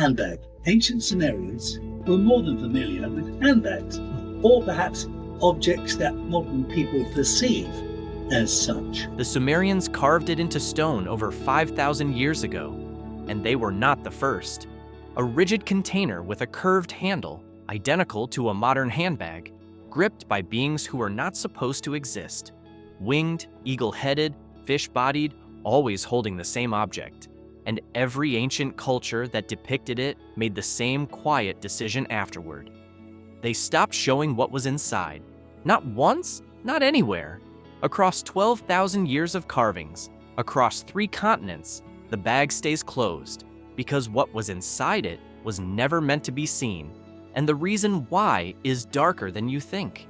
handbag. Ancient Sumerians were more than familiar with handbags, or perhaps objects that modern people perceive as such. The Sumerians carved it into stone over 5,000 years ago, and they were not the first. A rigid container with a curved handle, identical to a modern handbag, gripped by beings who are not supposed to exist. Winged, eagle-headed, fish-bodied, always holding the same object. And every ancient culture that depicted it made the same quiet decision afterward. They stopped showing what was inside. Not once, not anywhere. Across 12,000 years of carvings, across 3 continents, the bag stays closed because what was inside it was never meant to be seen. And the reason why is darker than you think.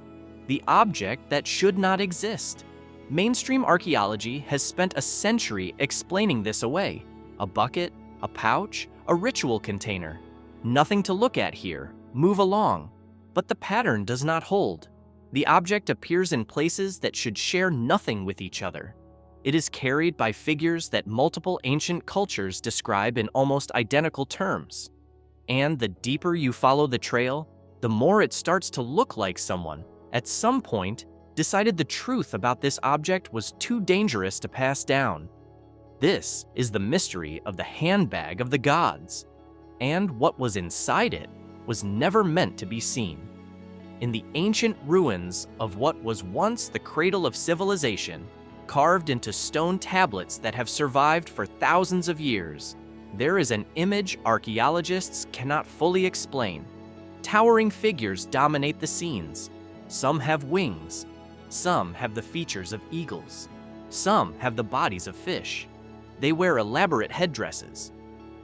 The object that should not exist. Mainstream archaeology has spent a century explaining this away. A bucket, a pouch, a ritual container. Nothing to look at here. Move along. But the pattern does not hold. The object appears in places that should share nothing with each other. It is carried by figures that multiple ancient cultures describe in almost identical terms. And the deeper you follow the trail, the more it starts to look like someone, at some point, decided the truth about this object was too dangerous to pass down. This is the mystery of the handbag of the gods, and what was inside it was never meant to be seen. In the ancient ruins of what was once the cradle of civilization, carved into stone tablets that have survived for thousands of years, there is an image archaeologists cannot fully explain. Towering figures dominate the scenes. Some have wings. Some have the features of eagles. Some have the bodies of fish. They wear elaborate headdresses.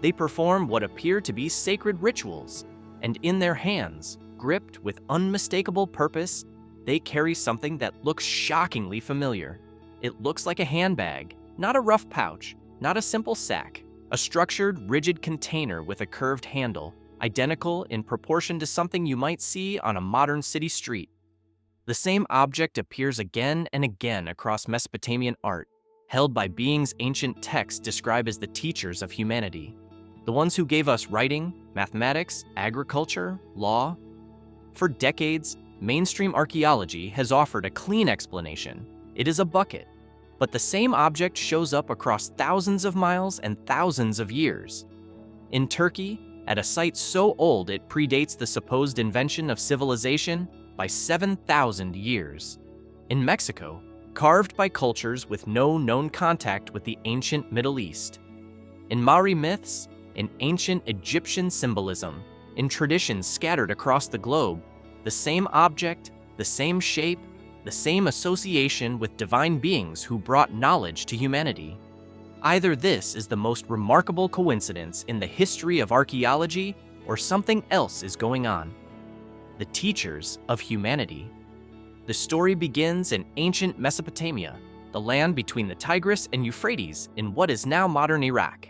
They perform what appear to be sacred rituals, and in their hands, gripped with unmistakable purpose, they carry something that looks shockingly familiar. It looks like a handbag, not a rough pouch, not a simple sack. A structured, rigid container with a curved handle, identical in proportion to something you might see on a modern city street. The same object appears again and again across Mesopotamian art, held by beings ancient texts describe as the teachers of humanity. The ones who gave us writing, mathematics, agriculture, law. For decades, mainstream archaeology has offered a clean explanation. It is a bucket. But the same object shows up across thousands of miles and thousands of years. In Turkey, at a site so old it predates the supposed invention of civilization by 7,000 years. In Mexico, carved by cultures with no known contact with the ancient Middle East. In Maori myths, in ancient Egyptian symbolism, in traditions scattered across the globe, the same object, the same shape, the same association with divine beings who brought knowledge to humanity. Either this is the most remarkable coincidence in the history of archaeology, or something else is going on. The teachers of humanity. The story begins in ancient Mesopotamia, the land between the Tigris and Euphrates in what is now modern Iraq.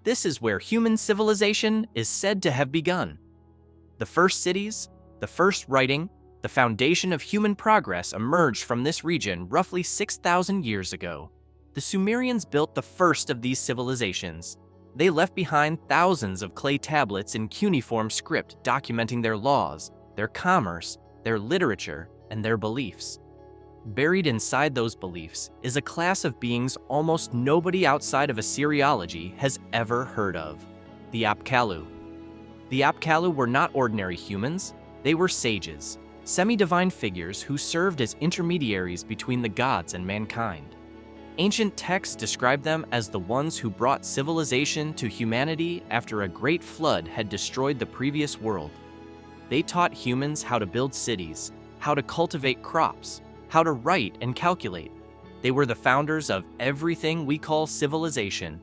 This is where human civilization is said to have begun. The first cities, the first writing, the foundation of human progress emerged from this region roughly 6,000 years ago. The Sumerians built the first of these civilizations. They left behind thousands of clay tablets in cuneiform script documenting their laws, their commerce, their literature, and their beliefs. Buried inside those beliefs is a class of beings almost nobody outside of Assyriology has ever heard of: the Apkallu. The Apkallu were not ordinary humans, they were sages, semi-divine figures who served as intermediaries between the gods and mankind. Ancient texts describe them as the ones who brought civilization to humanity after a great flood had destroyed the previous world. They taught humans how to build cities, how to cultivate crops, how to write and calculate. They were the founders of everything we call civilization.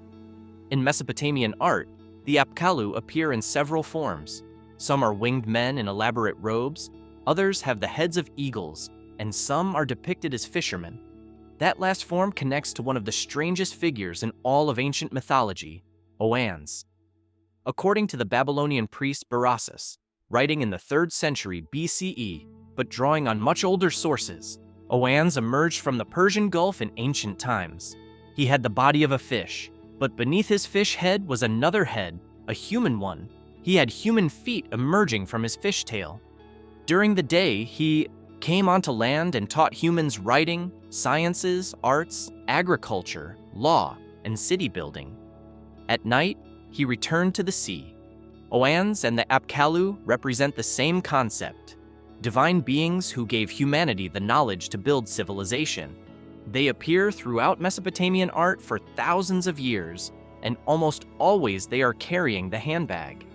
In Mesopotamian art, the Apkallu appear in several forms. Some are winged men in elaborate robes, others have the heads of eagles, and some are depicted as fishermen. That last form connects to one of the strangest figures in all of ancient mythology, Oannes. According to the Babylonian priest Berossus, writing in the 3rd century BCE, but drawing on much older sources, Oannes emerged from the Persian Gulf in ancient times. He had the body of a fish, but beneath his fish head was another head, a human one. He had human feet emerging from his fishtail. During the day, he came onto land and taught humans writing, sciences, arts, agriculture, law, and city building. At night, he returned to the sea. Oannes and the Apkallu represent the same concept, divine beings who gave humanity the knowledge to build civilization. They appear throughout Mesopotamian art for thousands of years, and almost always they are carrying the handbag.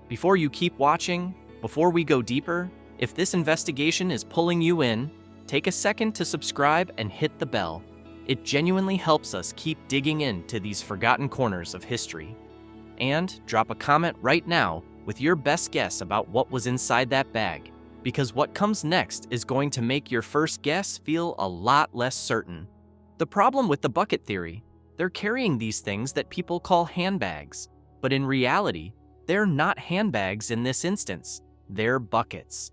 Before you keep watching, before we go deeper, if this investigation is pulling you in, take a second to subscribe and hit the bell. It genuinely helps us keep digging into these forgotten corners of history. And drop a comment right now with your best guess about what was inside that bag, because what comes next is going to make your first guess feel a lot less certain. The problem with the bucket theory, they're carrying these things that people call handbags, but in reality, they're not handbags in this instance, they're buckets.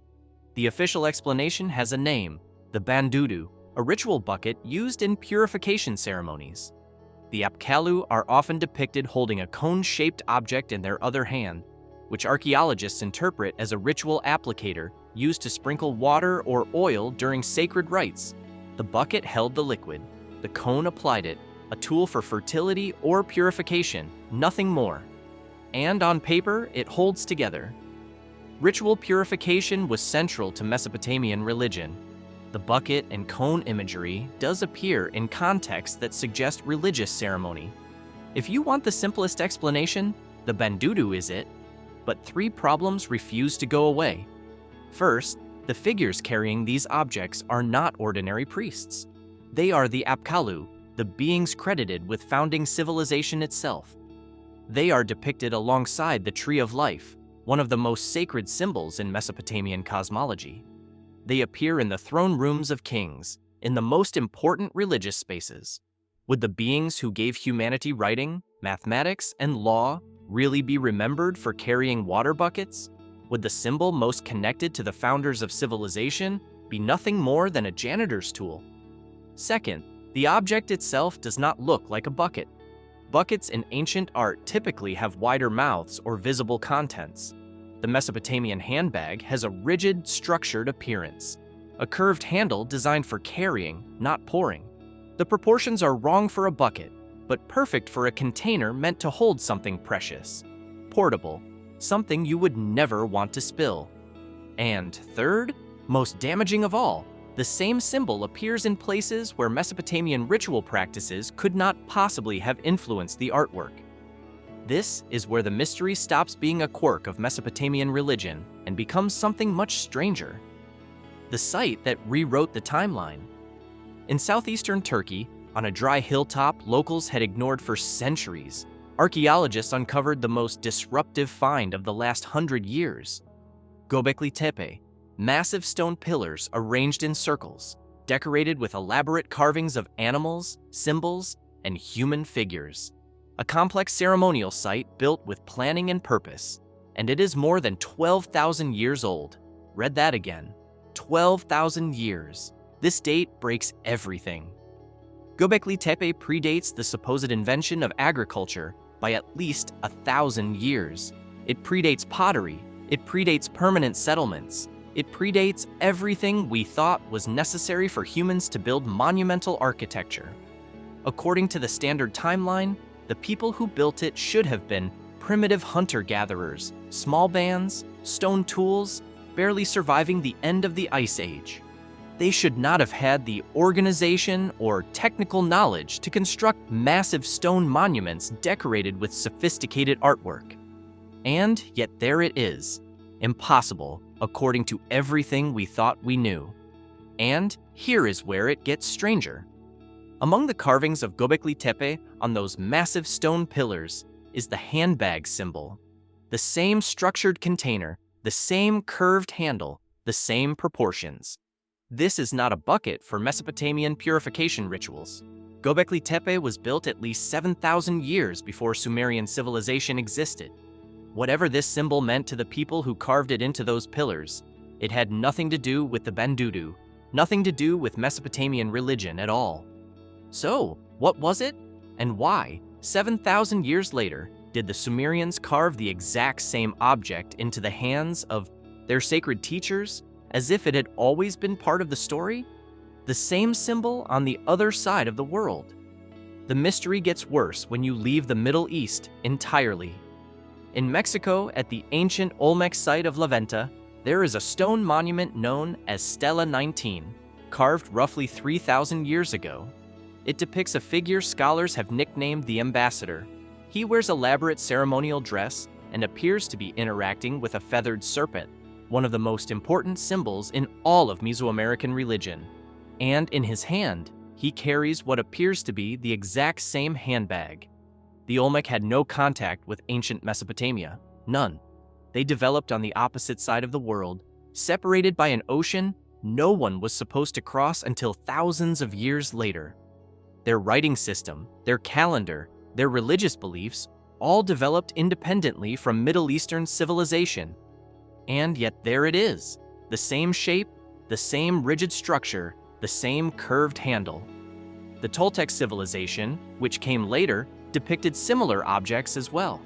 The official explanation has a name, the bandudu, a ritual bucket used in purification ceremonies. The Apkallu are often depicted holding a cone-shaped object in their other hand, which archaeologists interpret as a ritual applicator used to sprinkle water or oil during sacred rites. The bucket held the liquid, the cone applied it, a tool for fertility or purification, nothing more. And on paper, it holds together. Ritual purification was central to Mesopotamian religion. The bucket and cone imagery does appear in contexts that suggest religious ceremony. If you want the simplest explanation, the bandudu is it, but three problems refuse to go away. First, the figures carrying these objects are not ordinary priests. They are the Apkallu, the beings credited with founding civilization itself. They are depicted alongside the Tree of Life, one of the most sacred symbols in Mesopotamian cosmology. They appear in the throne rooms of kings, in the most important religious spaces. Would the beings who gave humanity writing, mathematics, and law really be remembered for carrying water buckets? Would the symbol most connected to the founders of civilization be nothing more than a janitor's tool? Second, the object itself does not look like a bucket. Buckets in ancient art typically have wider mouths or visible contents. The Mesopotamian handbag has a rigid, structured appearance, a curved handle designed for carrying, not pouring. The proportions are wrong for a bucket, but perfect for a container meant to hold something precious, portable, something you would never want to spill. And third, most damaging of all, the same symbol appears in places where Mesopotamian ritual practices could not possibly have influenced the artwork. This is where the mystery stops being a quirk of Mesopotamian religion and becomes something much stranger. The site that rewrote the timeline. In southeastern Turkey, on a dry hilltop locals had ignored for centuries, archaeologists uncovered the most disruptive find of the last 100 years. Göbekli Tepe, massive stone pillars arranged in circles, decorated with elaborate carvings of animals, symbols, and human figures. A complex ceremonial site built with planning and purpose, and it is more than 12,000 years old. Read that again. 12,000 years. This date breaks everything. Göbekli Tepe predates the supposed invention of agriculture by at least 1,000 years. It predates pottery. It predates permanent settlements. It predates everything we thought was necessary for humans to build monumental architecture. According to the standard timeline, the people who built it should have been primitive hunter-gatherers, small bands, stone tools, barely surviving the end of the Ice Age. They should not have had the organization or technical knowledge to construct massive stone monuments decorated with sophisticated artwork. And yet there it is, impossible according to everything we thought we knew. And here is where it gets stranger. Among the carvings of Göbekli Tepe on those massive stone pillars is the handbag symbol. The same structured container, the same curved handle, the same proportions. This is not a bucket for Mesopotamian purification rituals. Göbekli Tepe was built at least 7,000 years before Sumerian civilization existed. Whatever this symbol meant to the people who carved it into those pillars, it had nothing to do with the bandudu, nothing to do with Mesopotamian religion at all. So, what was it? And why, 7,000 years later, Did the Sumerians carve the exact same object into the hands of their sacred teachers as if it had always been part of the story? The same symbol on the other side of the world. The mystery gets worse when you leave the Middle East entirely. In Mexico, at the ancient Olmec site of La Venta, there is a stone monument known as Stela 19, carved roughly 3,000 years ago. It depicts a figure scholars have nicknamed the Ambassador. He wears elaborate ceremonial dress and appears to be interacting with a feathered serpent, one of the most important symbols in all of Mesoamerican religion. And in his hand, he carries what appears to be the exact same handbag. The Olmec had no contact with ancient Mesopotamia, none. They developed on the opposite side of the world, separated by an ocean no one was supposed to cross until thousands of years later. Their writing system, their calendar, their religious beliefs, all developed independently from Middle Eastern civilization. And yet there it is, the same shape, the same rigid structure, the same curved handle. The Toltec civilization, which came later, depicted similar objects as well.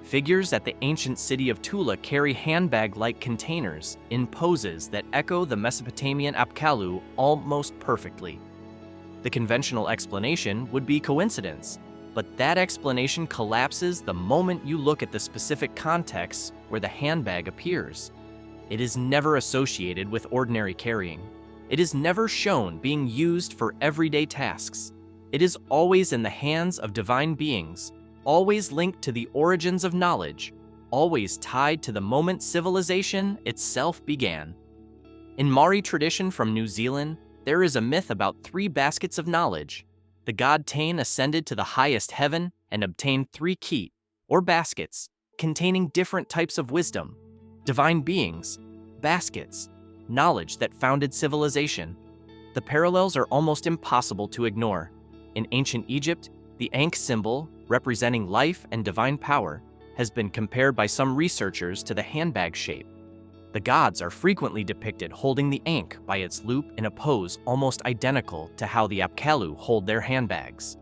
Figures at the ancient city of Tula carry handbag-like containers in poses that echo the Mesopotamian apkallu almost perfectly. The conventional explanation would be coincidence, but that explanation collapses the moment you look at the specific context where the handbag appears. It is never associated with ordinary carrying. It is never shown being used for everyday tasks. It is always in the hands of divine beings, always linked to the origins of knowledge, always tied to the moment civilization itself began. In Maori tradition from New Zealand, there is a myth about 3 baskets of knowledge. The god Tain ascended to the highest heaven and obtained 3 key, or baskets, containing different types of wisdom, divine beings, baskets, knowledge that founded civilization. The parallels are almost impossible to ignore. In ancient Egypt, the Ankh symbol, representing life and divine power, has been compared by some researchers to the handbag shape. The gods are frequently depicted holding the Ankh by its loop in a pose almost identical to how the apkallu hold their handbags.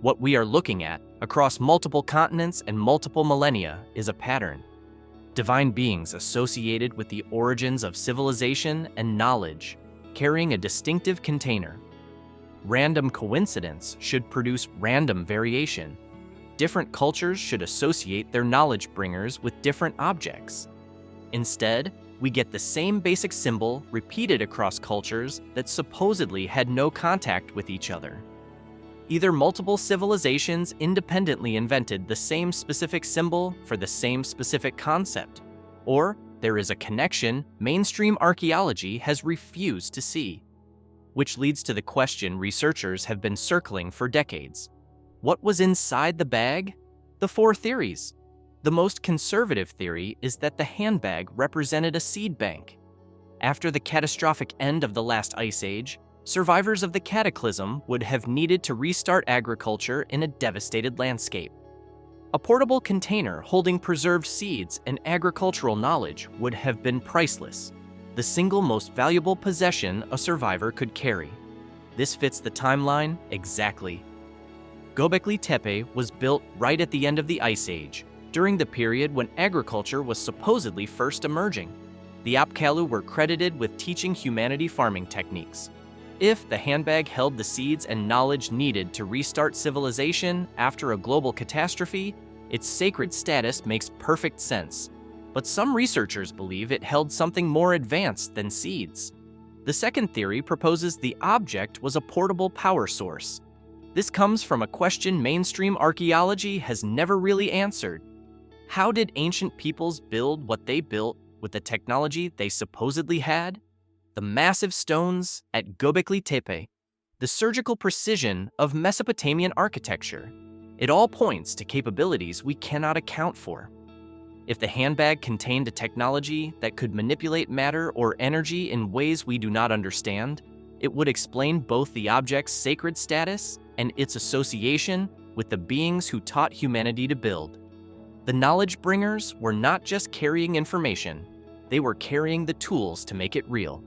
What we are looking at, across multiple continents and multiple millennia, is a pattern. Divine beings associated with the origins of civilization and knowledge, carrying a distinctive container. Random coincidence should produce random variation. Different cultures should associate their knowledge bringers with different objects. Instead, we get the same basic symbol repeated across cultures that supposedly had no contact with each other. Either multiple civilizations independently invented the same specific symbol for the same specific concept, or there is a connection mainstream archaeology has refused to see. Which leads to the question researchers have been circling for decades. What was inside the bag? The 4 theories. The most conservative theory is that the handbag represented a seed bank. After the catastrophic end of the last ice age, survivors of the cataclysm would have needed to restart agriculture in a devastated landscape. A portable container holding preserved seeds and agricultural knowledge would have been priceless, the single most valuable possession a survivor could carry. This fits the timeline exactly. Göbekli Tepe was built right at the end of the Ice Age, during the period when agriculture was supposedly first emerging. The apkallu were credited with teaching humanity farming techniques. If the handbag held the seeds and knowledge needed to restart civilization after a global catastrophe, its sacred status makes perfect sense. But some researchers believe it held something more advanced than seeds. The second theory proposes the object was a portable power source. This comes from a question mainstream archaeology has never really answered. How did ancient peoples build what they built with the technology they supposedly had? The massive stones at Göbekli Tepe, the surgical precision of Mesopotamian architecture. It all points to capabilities we cannot account for. If the handbag contained a technology that could manipulate matter or energy in ways we do not understand, it would explain both the object's sacred status and its association with the beings who taught humanity to build. The knowledge bringers were not just carrying information, they were carrying the tools to make it real.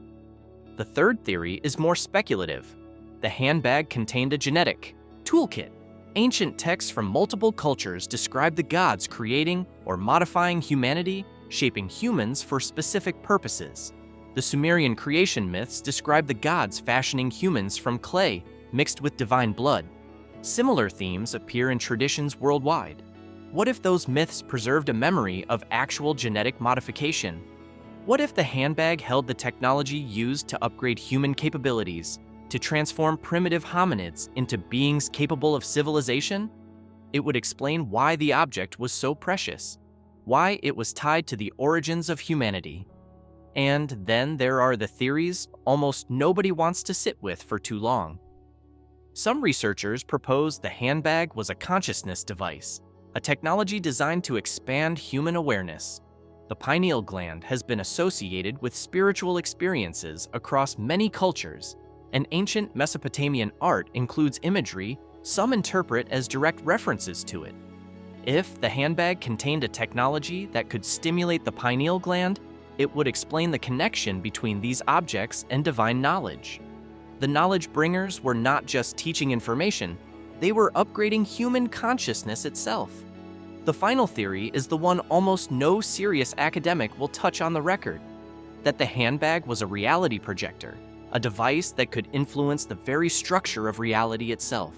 The third theory is more speculative. The handbag contained a genetic toolkit. Ancient texts from multiple cultures describe the gods creating or modifying humanity, shaping humans for specific purposes. The Sumerian creation myths describe the gods fashioning humans from clay mixed with divine blood. Similar themes appear in traditions worldwide. What if those myths preserved a memory of actual genetic modification? What if the handbag held the technology used to upgrade human capabilities, to transform primitive hominids into beings capable of civilization? It would explain why the object was so precious, why it was tied to the origins of humanity. And then there are the theories almost nobody wants to sit with for too long. Some researchers propose the handbag was a consciousness device, a technology designed to expand human awareness. The pineal gland has been associated with spiritual experiences across many cultures, and ancient Mesopotamian art includes imagery some interpret as direct references to it. If the handbag contained a technology that could stimulate the pineal gland, it would explain the connection between these objects and divine knowledge. The knowledge bringers were not just teaching information, they were upgrading human consciousness itself. The final theory is the one almost no serious academic will touch on the record, that the handbag was a reality projector, a device that could influence the very structure of reality itself.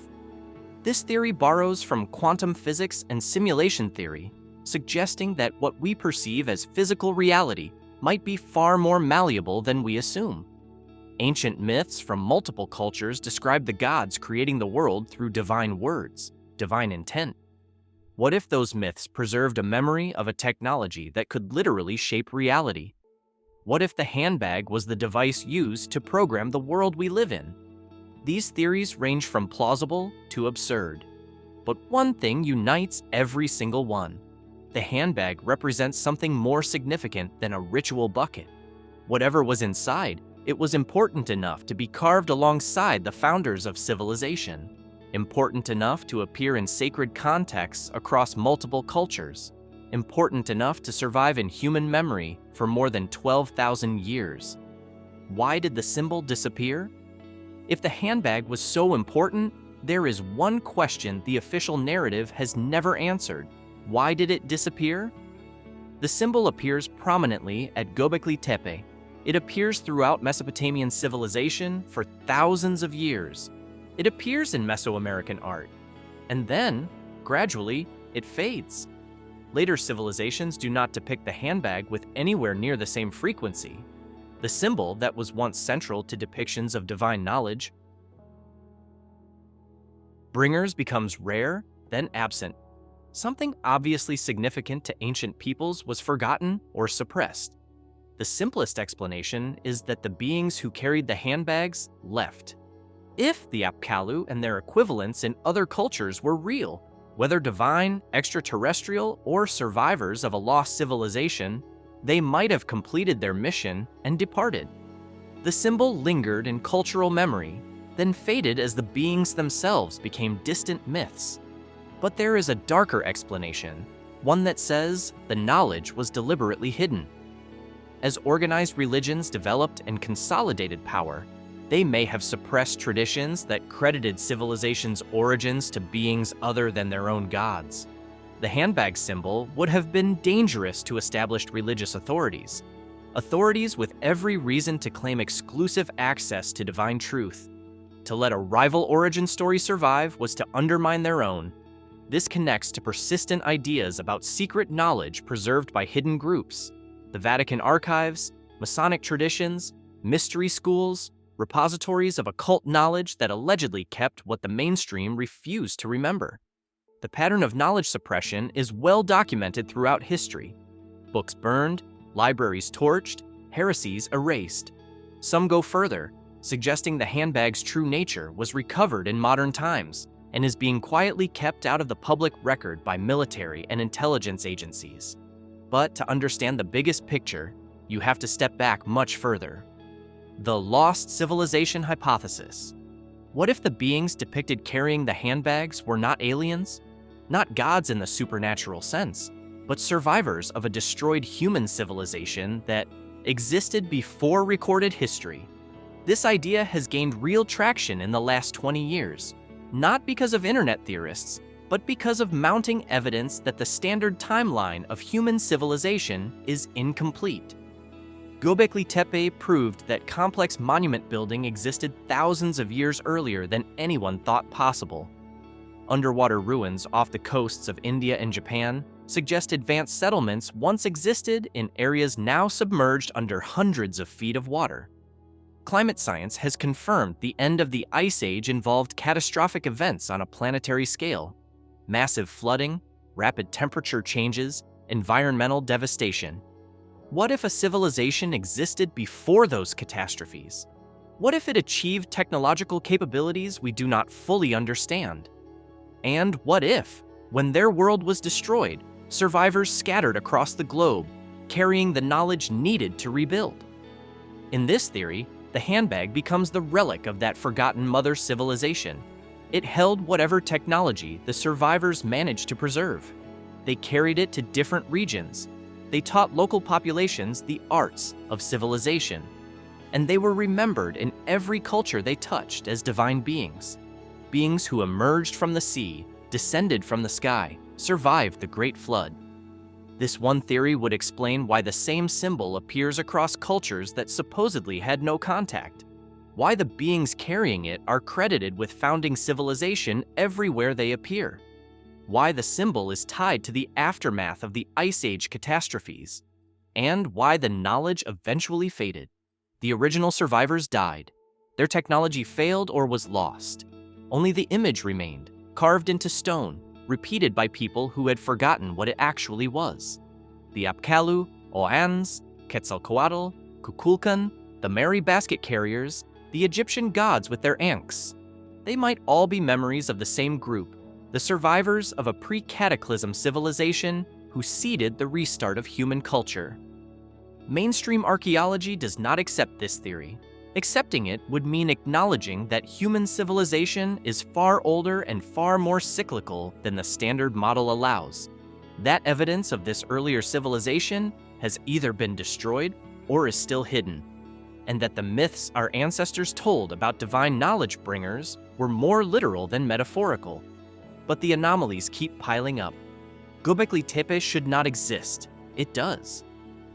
This theory borrows from quantum physics and simulation theory, suggesting that what we perceive as physical reality might be far more malleable than we assume. Ancient myths from multiple cultures describe the gods creating the world through divine words, divine intent. What if those myths preserved a memory of a technology that could literally shape reality? What if the handbag was the device used to program the world we live in? These theories range from plausible to absurd. But one thing unites every single one. The handbag represents something more significant than a ritual bucket. Whatever was inside, it was important enough to be carved alongside the founders of civilization, important enough to appear in sacred contexts across multiple cultures, important enough to survive in human memory for more than 12,000 years. Why did the symbol disappear? If the handbag was so important, there is one question the official narrative has never answered. Why did it disappear? The symbol appears prominently at Göbekli Tepe. It appears throughout Mesopotamian civilization for thousands of years. It appears in Mesoamerican art. And then, gradually, it fades. Later civilizations do not depict the handbag with anywhere near the same frequency. The symbol that was once central to depictions of divine knowledge bringers becomes rare, then absent. Something obviously significant to ancient peoples was forgotten or suppressed. The simplest explanation is that the beings who carried the handbags left. If the Apkallu and their equivalents in other cultures were real, whether divine, extraterrestrial, or survivors of a lost civilization, they might have completed their mission and departed. The symbol lingered in cultural memory, then faded as the beings themselves became distant myths. But there is a darker explanation, one that says the knowledge was deliberately hidden. As organized religions developed and consolidated power, they may have suppressed traditions that credited civilization's origins to beings other than their own gods. The handbag symbol would have been dangerous to established religious authorities with every reason to claim exclusive access to divine truth. To let a rival origin story survive was to undermine their own. This connects to persistent ideas about secret knowledge preserved by hidden groups. The Vatican archives, Masonic traditions, mystery schools, repositories of occult knowledge that allegedly kept what the mainstream refused to remember. The pattern of knowledge suppression is well documented throughout history. Books burned, libraries torched, heresies erased. Some go further, suggesting the handbag's true nature was recovered in modern times and is being quietly kept out of the public record by military and intelligence agencies. But to understand the biggest picture, you have to step back much further. The lost civilization hypothesis. What if the beings depicted carrying the handbags were not aliens? Not gods in the supernatural sense, but survivors of a destroyed human civilization that existed before recorded history. This idea has gained real traction in the last 20 years. not because of internet theorists, but because of mounting evidence that the standard timeline of human civilization is incomplete. Göbekli Tepe proved that complex monument building existed thousands of years earlier than anyone thought possible. Underwater ruins off the coasts of India and Japan suggest advanced settlements once existed in areas now submerged under hundreds of feet of water. Climate science has confirmed the end of the Ice Age involved catastrophic events on a planetary scale: massive flooding, rapid temperature changes, environmental devastation. What if a civilization existed before those catastrophes? What if it achieved technological capabilities we do not fully understand? And what if, when their world was destroyed, survivors scattered across the globe, carrying the knowledge needed to rebuild? In this theory, the handbag becomes the relic of that forgotten mother civilization. It held whatever technology the survivors managed to preserve. They carried it to different regions. They taught local populations the arts of civilization. And they were remembered in every culture they touched as divine beings. Beings who emerged from the sea, descended from the sky, survived the Great Flood. This one theory would explain why the same symbol appears across cultures that supposedly had no contact. Why the beings carrying it are credited with founding civilization everywhere they appear. Why the symbol is tied to the aftermath of the Ice Age catastrophes. And why the knowledge eventually faded. The original survivors died. Their technology failed or was lost. Only the image remained, carved into stone, repeated by people who had forgotten what it actually was. The Apkallu, Oannes, Quetzalcoatl, Kukulkan, the merry basket carriers, the Egyptian gods with their ankhs. They might all be memories of the same group, the survivors of a pre-cataclysm civilization who seeded the restart of human culture. Mainstream archaeology does not accept this theory. Accepting it would mean acknowledging that human civilization is far older and far more cyclical than the standard model allows. That evidence of this earlier civilization has either been destroyed or is still hidden, and that the myths our ancestors told about divine knowledge bringers were more literal than metaphorical. But the anomalies keep piling up. Göbekli Tepe should not exist. It does.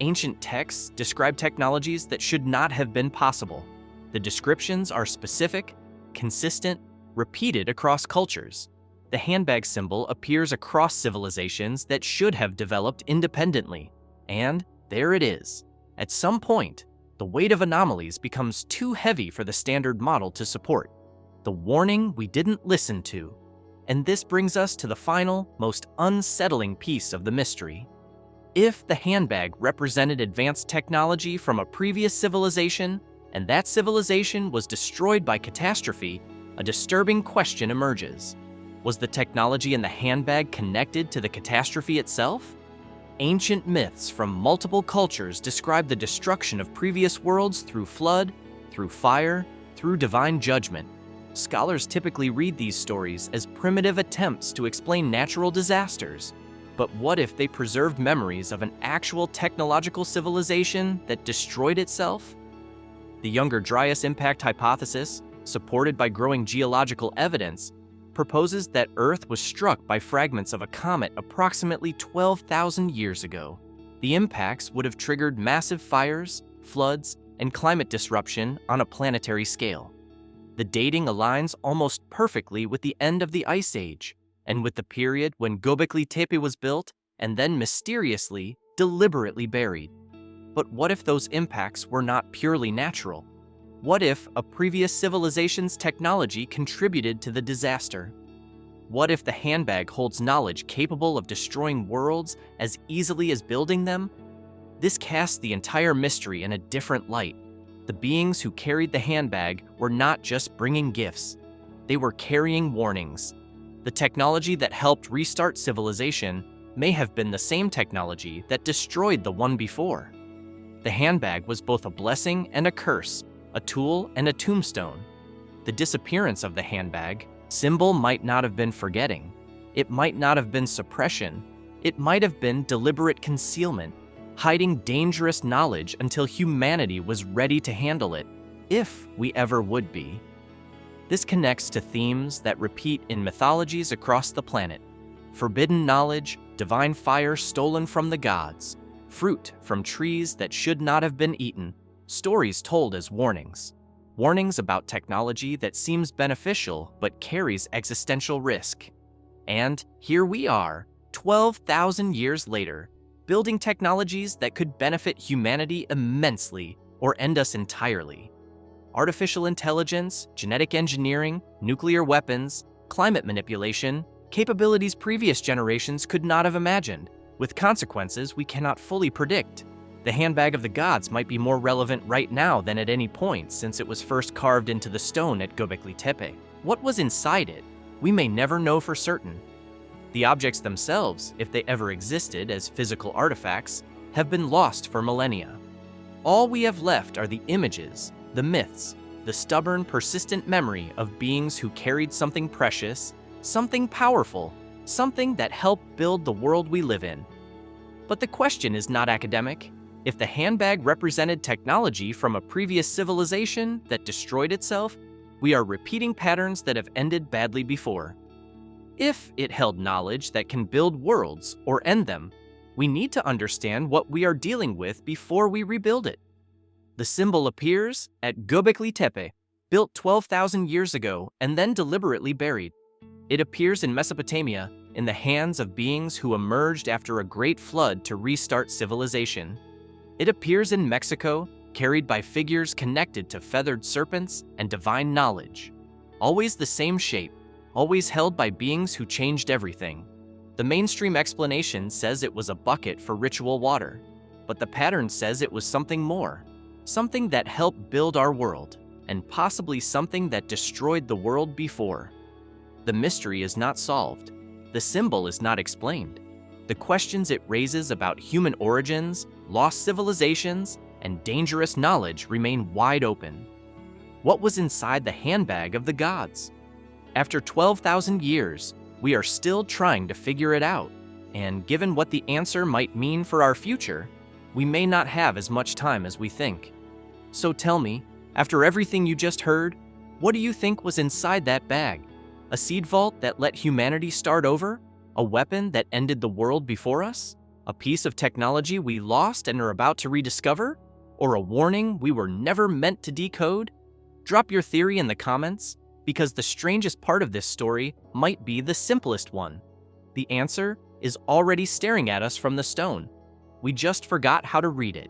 Ancient texts describe technologies that should not have been possible. The descriptions are specific, consistent, repeated across cultures. The handbag symbol appears across civilizations that should have developed independently. And there it is. At some point, the weight of anomalies becomes too heavy for the standard model to support. The warning we didn't listen to. And this brings us to the final, most unsettling piece of the mystery. If the handbag represented advanced technology from a previous civilization, and that civilization was destroyed by catastrophe, a disturbing question emerges. Was the technology in the handbag connected to the catastrophe itself? Ancient myths from multiple cultures describe the destruction of previous worlds through flood, through fire, through divine judgment. Scholars typically read these stories as primitive attempts to explain natural disasters. But what if they preserved memories of an actual technological civilization that destroyed itself? The Younger Dryas impact hypothesis, supported by growing geological evidence, proposes that Earth was struck by fragments of a comet approximately 12,000 years ago. The impacts would have triggered massive fires, floods, and climate disruption on a planetary scale. The dating aligns almost perfectly with the end of the Ice Age, and with the period when Göbekli Tepe was built and then mysteriously, deliberately buried. But what if those impacts were not purely natural? What if a previous civilization's technology contributed to the disaster? What if the handbag holds knowledge capable of destroying worlds as easily as building them? This casts the entire mystery in a different light. The beings who carried the handbag were not just bringing gifts. They were carrying warnings. The technology that helped restart civilization may have been the same technology that destroyed the one before. The handbag was both a blessing and a curse, a tool and a tombstone. The disappearance of the handbag symbol might not have been forgetting. It might not have been suppression. It might have been deliberate concealment, hiding dangerous knowledge until humanity was ready to handle it, if we ever would be. This connects to themes that repeat in mythologies across the planet: forbidden knowledge, divine fire stolen from the gods, fruit from trees that should not have been eaten, stories told as warnings. Warnings about technology that seems beneficial but carries existential risk. And here we are, 12,000 years later, building technologies that could benefit humanity immensely or end us entirely. Artificial intelligence, genetic engineering, nuclear weapons, climate manipulation, capabilities previous generations could not have imagined, with consequences we cannot fully predict. The handbag of the gods might be more relevant right now than at any point since it was first carved into the stone at Göbekli Tepe. What was inside it? We may never know for certain. The objects themselves, if they ever existed as physical artifacts, have been lost for millennia. All we have left are the images, the myths, the stubborn, persistent memory of beings who carried something precious, something powerful, something that helped build the world we live in. But the question is not academic. If the handbag represented technology from a previous civilization that destroyed itself, we are repeating patterns that have ended badly before. If it held knowledge that can build worlds or end them, we need to understand what we are dealing with before we rebuild it. The symbol appears at Göbekli Tepe, built 12,000 years ago and then deliberately buried. It appears in Mesopotamia in the hands of beings who emerged after a great flood to restart civilization. It appears in Mexico, carried by figures connected to feathered serpents and divine knowledge. Always the same shape, always held by beings who changed everything. The mainstream explanation says it was a bucket for ritual water, but the pattern says it was something more. Something that helped build our world, and possibly something that destroyed the world before. The mystery is not solved. The symbol is not explained. The questions it raises about human origins, lost civilizations, and dangerous knowledge remain wide open. What was inside the handbag of the gods? After 12,000 years, we are still trying to figure it out, and given what the answer might mean for our future, we may not have as much time as we think. So tell me, after everything you just heard, what do you think was inside that bag? A seed vault that let humanity start over? A weapon that ended the world before us? A piece of technology we lost and are about to rediscover? Or a warning we were never meant to decode? Drop your theory in the comments, because the strangest part of this story might be the simplest one. The answer is already staring at us from the stone. We just forgot how to read it.